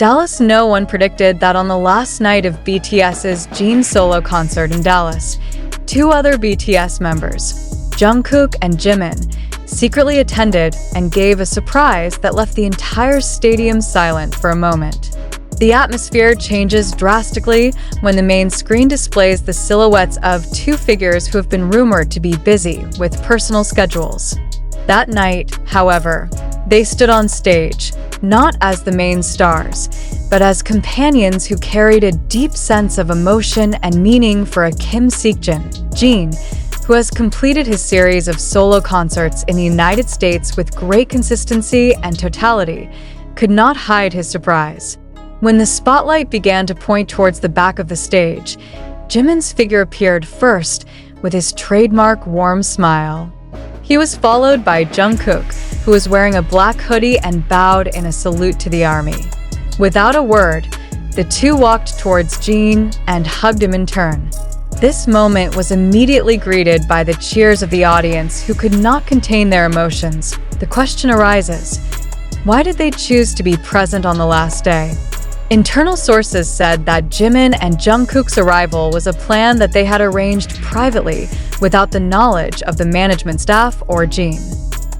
Dallas. No one predicted that on the last night of BTS's Jin solo concert in Dallas, two other BTS members, Jungkook and Jimin, secretly attended and gave a surprise that left the entire stadium silent for a moment. The atmosphere changes drastically when the main screen displays the silhouettes of two figures who have been rumored to be busy with personal schedules. That night, however, they stood on stage, not as the main stars, but as companions who carried a deep sense of emotion and meaning for a Kim Seokjin, Jin, who has completed his series of solo concerts in the United States with great consistency and totality, could not hide his surprise. When the spotlight began to point towards the back of the stage, Jimin's figure appeared first with his trademark warm smile. He was followed by Jungkook, who was wearing a black hoodie and bowed in a salute to the army. Without a word, the two walked towards Jin and hugged him in turn. This moment was immediately greeted by the cheers of the audience, who could not contain their emotions. The question arises, why did they choose to be present on the last day? Internal sources said that Jimin and Jungkook's arrival was a plan that they had arranged privately without the knowledge of the management staff or Jin.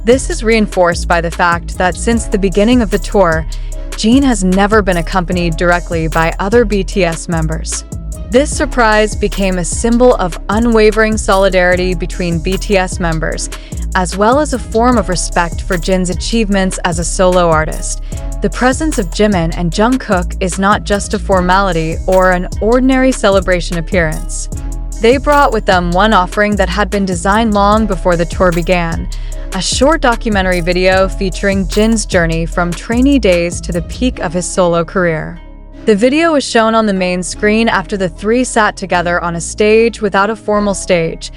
This is reinforced by the fact that since the beginning of the tour, Jin has never been accompanied directly by other BTS members. This surprise became a symbol of unwavering solidarity between BTS members, as well as a form of respect for Jin's achievements as a solo artist. The presence of Jimin and Jungkook is not just a formality or an ordinary celebration appearance. They brought with them one offering that had been designed long before the tour began, a short documentary video featuring Jin's journey from trainee days to the peak of his solo career. The video was shown on the main screen after the three sat together on a stage without a formal stage,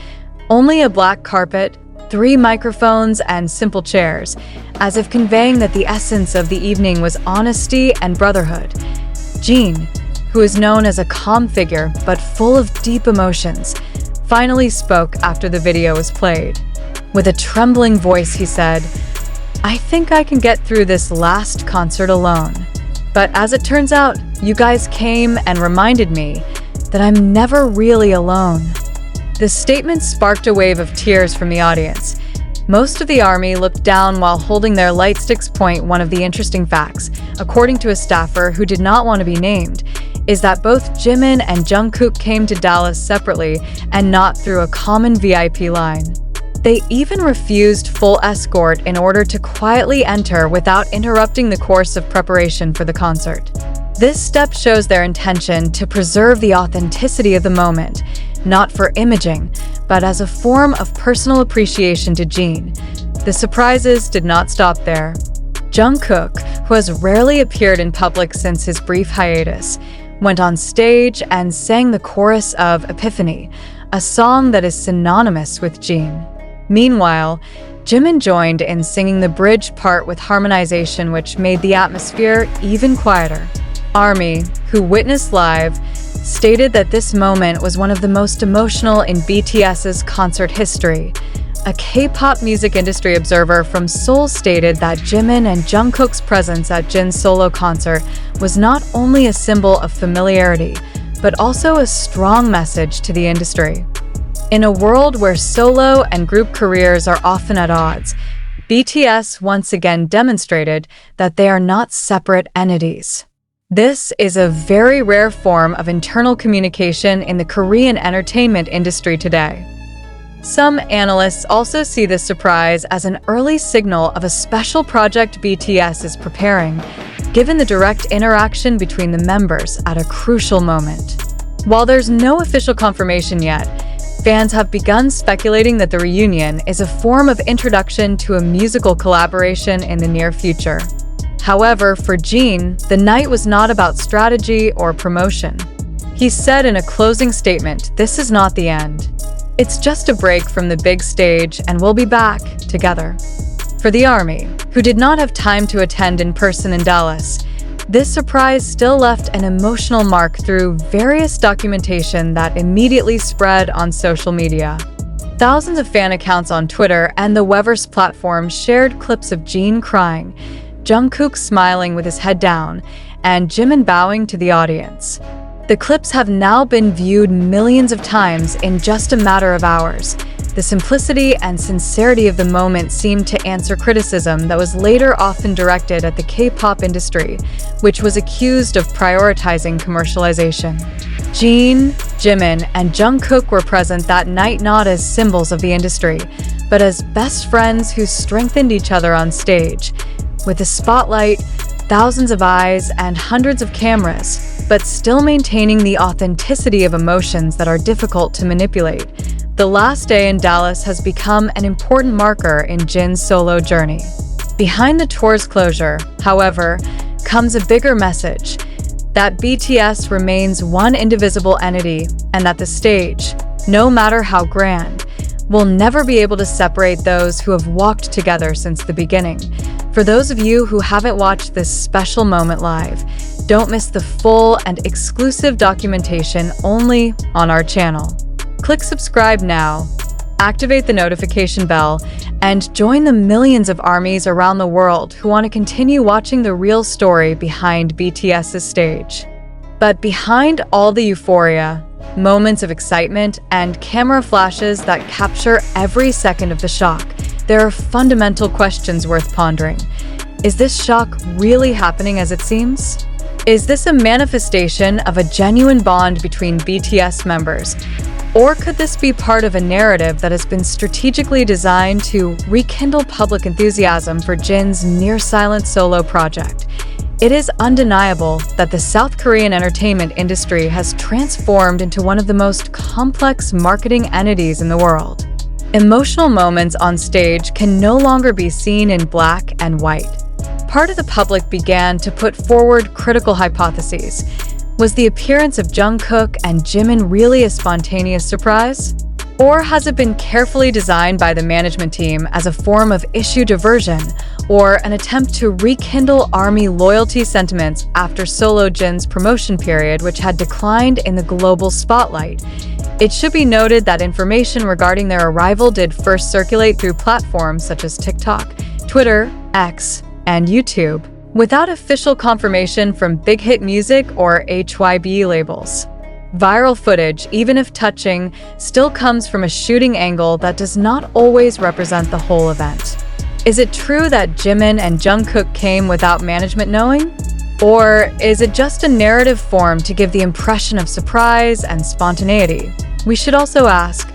only a black carpet, 3 microphones, and simple chairs, as if conveying that the essence of the evening was honesty and brotherhood. Jin, who is known as a calm figure but full of deep emotions, finally spoke after the video was played. With a trembling voice, he said, "I think I can get through this last concert alone. But as it turns out, you guys came and reminded me that I'm never really alone." The statement sparked a wave of tears from the audience. Most of the army looked down while holding their light sticks. One of the interesting facts, according to a staffer who did not want to be named, is that both Jimin and Jungkook came to Dallas separately and not through a common VIP line. They even refused full escort in order to quietly enter without interrupting the course of preparation for the concert. This step shows their intention to preserve the authenticity of the moment, not for imaging, but as a form of personal appreciation to Jin. The surprises did not stop there. Jungkook, who has rarely appeared in public since his brief hiatus, went on stage and sang the chorus of Epiphany, a song that is synonymous with Jin. Meanwhile, Jimin joined in singing the bridge part with harmonization, which made the atmosphere even quieter. ARMY, who witnessed live, stated that this moment was one of the most emotional in BTS's concert history. A K-pop music industry observer from Seoul stated that Jimin and Jungkook's presence at Jin's solo concert was not only a symbol of familiarity, but also a strong message to the industry. In a world where solo and group careers are often at odds, BTS once again demonstrated that they are not separate entities. This is a very rare form of internal communication in the Korean entertainment industry today. Some analysts also see this surprise as an early signal of a special project BTS is preparing, given the direct interaction between the members at a crucial moment. While there's no official confirmation yet, fans have begun speculating that the reunion is a form of introduction to a musical collaboration in the near future. However, for Jin, the night was not about strategy or promotion. He said in a closing statement, "This is not the end. It's just a break from the big stage and we'll be back together." For the ARMY, who did not have time to attend in person in Dallas, this surprise still left an emotional mark through various documentation that immediately spread on social media. Thousands of fan accounts on Twitter and the Weverse platform shared clips of Jin crying, Jungkook smiling with his head down, and Jimin bowing to the audience. The clips have now been viewed millions of times in just a matter of hours. The simplicity and sincerity of the moment seemed to answer criticism that was later often directed at the K-pop industry, which was accused of prioritizing commercialization. Jin, Jimin, and Jungkook were present that night not as symbols of the industry, but as best friends who strengthened each other on stage. With the spotlight, thousands of eyes, and hundreds of cameras, but still maintaining the authenticity of emotions that are difficult to manipulate, the last day in Dallas has become an important marker in Jin's solo journey. Behind the tour's closure, however, comes a bigger message: that BTS remains one indivisible entity, and that the stage, no matter how grand, will never be able to separate those who have walked together since the beginning. For those of you who haven't watched this special moment live, don't miss the full and exclusive documentation only on our channel. Click subscribe now, activate the notification bell, and join the millions of armies around the world who want to continue watching the real story behind BTS's stage. But behind all the euphoria, moments of excitement, and camera flashes that capture every second of the shock, there are fundamental questions worth pondering. Is this shock really happening as it seems? Is this a manifestation of a genuine bond between BTS members? Or could this be part of a narrative that has been strategically designed to rekindle public enthusiasm for Jin's near-silent solo project? It is undeniable that the South Korean entertainment industry has transformed into one of the most complex marketing entities in the world. Emotional moments on stage can no longer be seen in black and white. Part of the public began to put forward critical hypotheses. Was the appearance of Jungkook and Jimin really a spontaneous surprise? Or has it been carefully designed by the management team as a form of issue diversion or an attempt to rekindle ARMY loyalty sentiments after solo Jin's promotion period, which had declined in the global spotlight? It should be noted that information regarding their arrival did first circulate through platforms such as TikTok, Twitter, X, and YouTube, without official confirmation from Big Hit Music or HYB labels. Viral footage, even if touching, still comes from a shooting angle that does not always represent the whole event. Is it true that Jimin and Jungkook came without management knowing? Or is it just a narrative form to give the impression of surprise and spontaneity? We should also ask,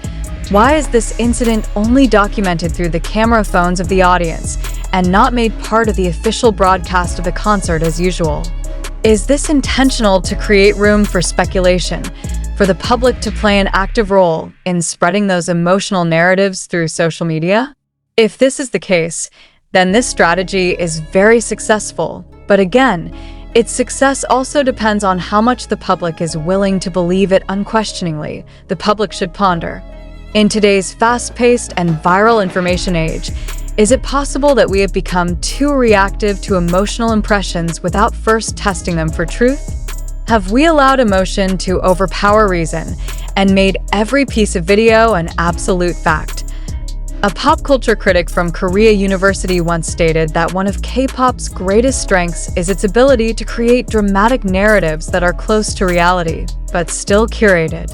why is this incident only documented through the camera phones of the audience and not made part of the official broadcast of the concert as usual? Is this intentional to create room for speculation, for the public to play an active role in spreading those emotional narratives through social media? If this is the case, then this strategy is very successful. But again, its success also depends on how much the public is willing to believe it unquestioningly. The public should ponder. In today's fast-paced and viral information age, is it possible that we have become too reactive to emotional impressions without first testing them for truth? Have we allowed emotion to overpower reason and made every piece of video an absolute fact? A pop culture critic from Korea University once stated that one of K-pop's greatest strengths is its ability to create dramatic narratives that are close to reality, but still curated.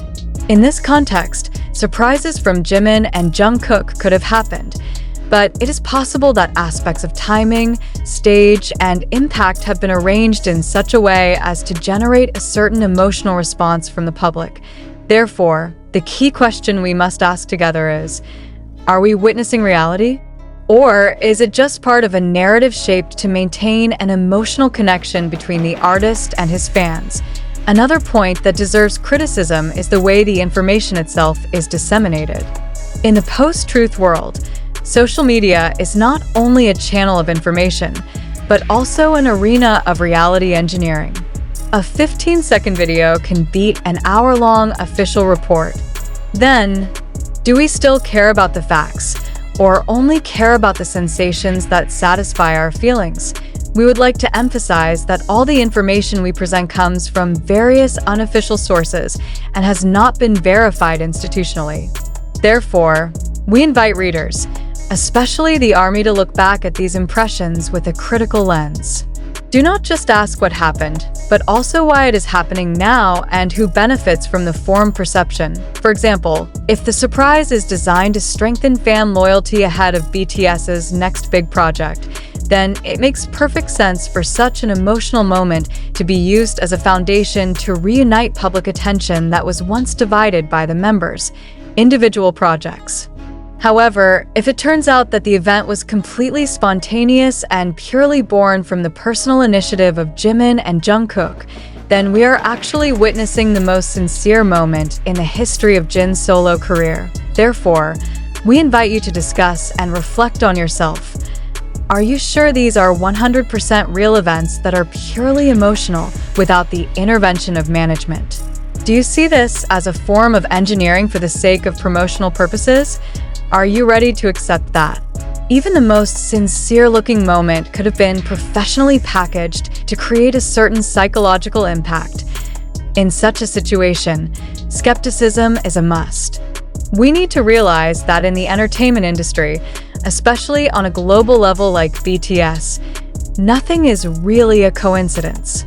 In this context, surprises from Jimin and Jungkook could have happened, but it is possible that aspects of timing, stage, and impact have been arranged in such a way as to generate a certain emotional response from the public. Therefore, the key question we must ask together is, are we witnessing reality? Or is it just part of a narrative shaped to maintain an emotional connection between the artist and his fans? Another point that deserves criticism is the way the information itself is disseminated. In the post-truth world, social media is not only a channel of information, but also an arena of reality engineering. A 15-second video can beat an hour-long official report. Then, do we still care about the facts, or only care about the sensations that satisfy our feelings? We would like to emphasize that all the information we present comes from various unofficial sources and has not been verified institutionally. Therefore, we invite readers, especially the ARMY, to look back at these impressions with a critical lens. Do not just ask what happened, but also why it is happening now and who benefits from the form perception. For example, if the surprise is designed to strengthen fan loyalty ahead of BTS's next big project, then it makes perfect sense for such an emotional moment to be used as a foundation to reunite public attention that was once divided by the members' individual projects. However, if it turns out that the event was completely spontaneous and purely born from the personal initiative of Jimin and Jungkook, then we are actually witnessing the most sincere moment in the history of Jin's solo career. Therefore, we invite you to discuss and reflect on yourself. Are you sure these are 100% real events that are purely emotional without the intervention of management? Do you see this as a form of engineering for the sake of promotional purposes? Are you ready to accept that? Even the most sincere-looking moment could have been professionally packaged to create a certain psychological impact. In such a situation, skepticism is a must. We need to realize that in the entertainment industry, especially on a global level like BTS, nothing is really a coincidence.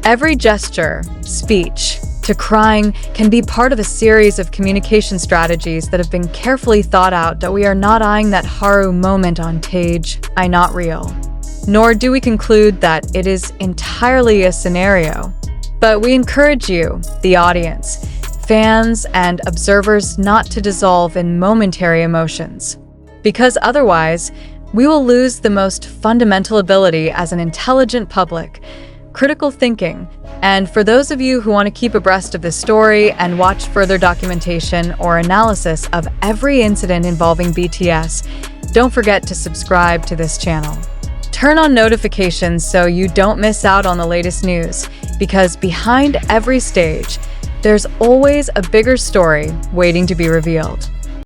Every gesture, speech, to crying can be part of a series of communication strategies that have been carefully thought out that we are not eyeing that Haru moment on stage, I not real. Nor do we conclude that it is entirely a scenario. But we encourage you, the audience, fans, and observers not to dissolve in momentary emotions. Because otherwise, we will lose the most fundamental ability as an intelligent public, critical thinking, and for those of you who want to keep abreast of this story and watch further documentation or analysis of every incident involving BTS, don't forget to subscribe to this channel. Turn on notifications so you don't miss out on the latest news, because behind every stage, there's always a bigger story waiting to be revealed.